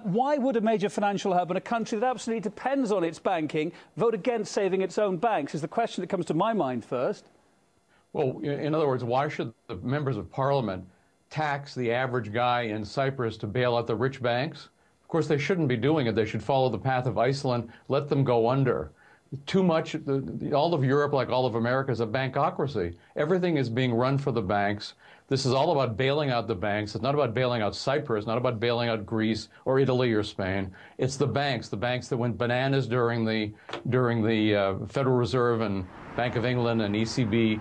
Why would a major financial hub and a country that absolutely depends on its banking vote against saving its own banks is the question that comes to my mind first. Well, in other words, why should the members of parliament tax the average guy in Cyprus to bail out the rich banks? Of course, they shouldn't be doing it. They should follow the path of Iceland, let them go under. Too much, all of Europe, like all of America, is a bankocracy. Everything is being run for the banks. This is all about bailing out the banks. It's not about bailing out Cyprus, not about bailing out Greece or Italy or Spain. It's the banks that went bananas during the Federal Reserve and Bank of England and ECB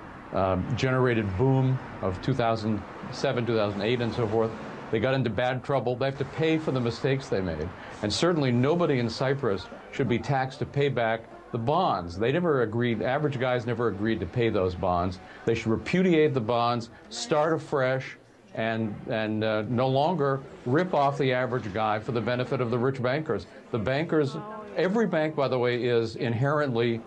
generated boom of 2007, 2008, and so forth. They got into bad trouble. They have to pay for the mistakes they made. And certainly nobody in Cyprus should be taxed to pay back the bonds. They never agreed, average guys never agreed to pay those bonds. They should repudiate the bonds, start afresh, and no longer rip off the average guy for the benefit of the rich bankers. The bankers, every bank, by the way, is inherently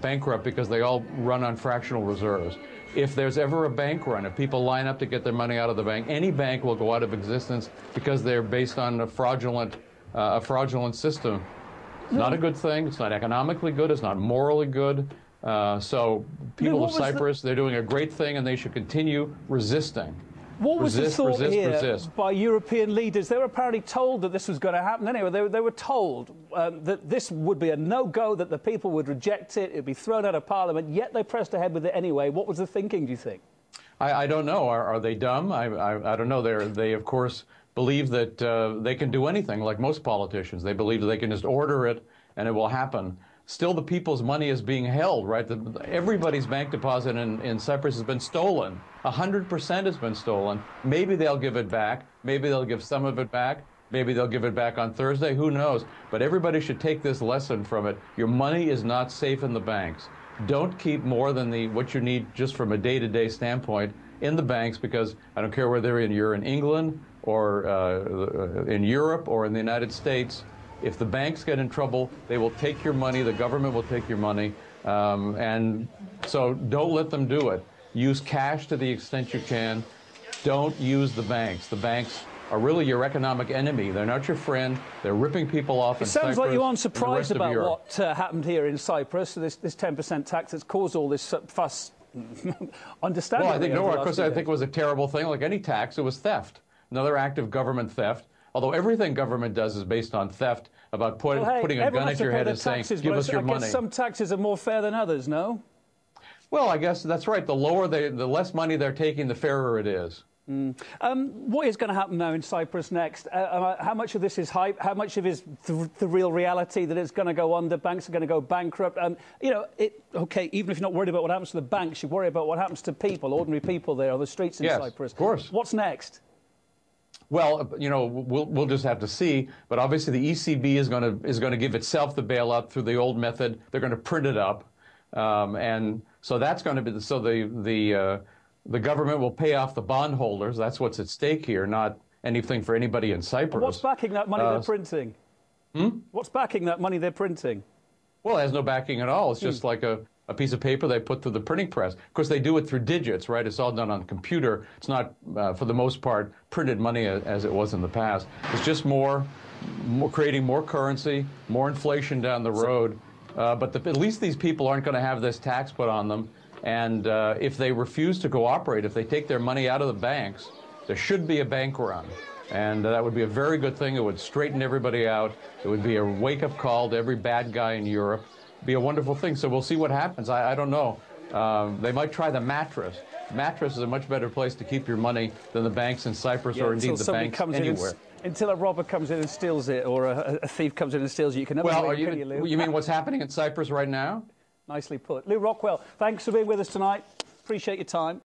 bankrupt because they all run on fractional reserves. If there's ever a bank run, if people line up to get their money out of the bank, any bank will go out of existence because they're based on a fraudulent system. It's not a good thing. It's not economically good. It's not morally good. So people of Cyprus, they're doing a great thing, and they should continue resisting. What was the thought here by European leaders? They were apparently told that this was going to happen anyway. They were told that this would be a no-go, that the people would reject it, it would be thrown out of Parliament, yet they pressed ahead with it anyway. What was the thinking, do you think? I don't know. Are they dumb? I don't know. They, of course, believe that they can do anything, like most politicians. They believe that they can just order it and it will happen. Still, the people's money is being held, right? Everybody's bank deposit in Cyprus has been stolen. 100% has been stolen. Maybe they'll give it back. Maybe they'll give some of it back. Maybe they'll give it back on Thursday. Who knows? But everybody should take this lesson from it. Your money is not safe in the banks. Don't keep more than what you need just from a day-to-day standpoint in the banks, because I don't care whether you're in England or in Europe or in the United States. If the banks get in trouble, they will take your money, the government will take your money, and so don't let them do it. Use cash to the extent you can. Don't use the banks. The banks are really your economic enemy. They're not your friend. They're ripping people off in Cyprus. It sounds like you aren't surprised about what happened here in Cyprus, this 10% tax that's caused all this fuss. Understandably. Well, I think, no, of course, I think it was a terrible thing. Like any tax, it was theft. Another act of government theft. Although everything government does is based on theft, about putting a gun at your head and saying, give us your money. I guess some taxes are more fair than others, no? Well, I guess that's right. The less money they're taking, the fairer it is. What is going to happen now in Cyprus next? How much of this is hype? How much of it is the real reality that it's going to go under? Banks are going to go bankrupt? You know, okay, even if you're not worried about what happens to the banks, you worry about what happens to people, ordinary people there on the streets in Cyprus. Of course. What's next? Well, you know, we'll just have to see. But obviously, the ECB is going to give itself the bailout through the old method. They're going to print it up, and so that's going to be the government will pay off the bondholders. That's what's at stake here, not anything for anybody in Cyprus. And what's backing that money they're printing? What's backing that money they're printing? Well, it has no backing at all. It's just like a piece of paper they put through the printing press. Of course, they do it through digits, right? It's all done on the computer. It's not, for the most part, printed money as it was in the past. It's just creating more currency, more inflation down the road. But at least these people aren't going to have this tax put on them. And if they refuse to cooperate, if they take their money out of the banks, there should be a bank run. And that would be a very good thing. It would straighten everybody out. It would be a wake-up call to every bad guy in Europe. Be a wonderful thing. So we'll see what happens. I don't know. They might try the mattress. Mattress is a much better place to keep your money than the banks in Cyprus or indeed the banks anywhere. Until a robber comes in and steals it, or a thief comes in and steals it, you can never you mean what's happening in Cyprus right now? Nicely put. Lou Rockwell, thanks for being with us tonight. Appreciate your time.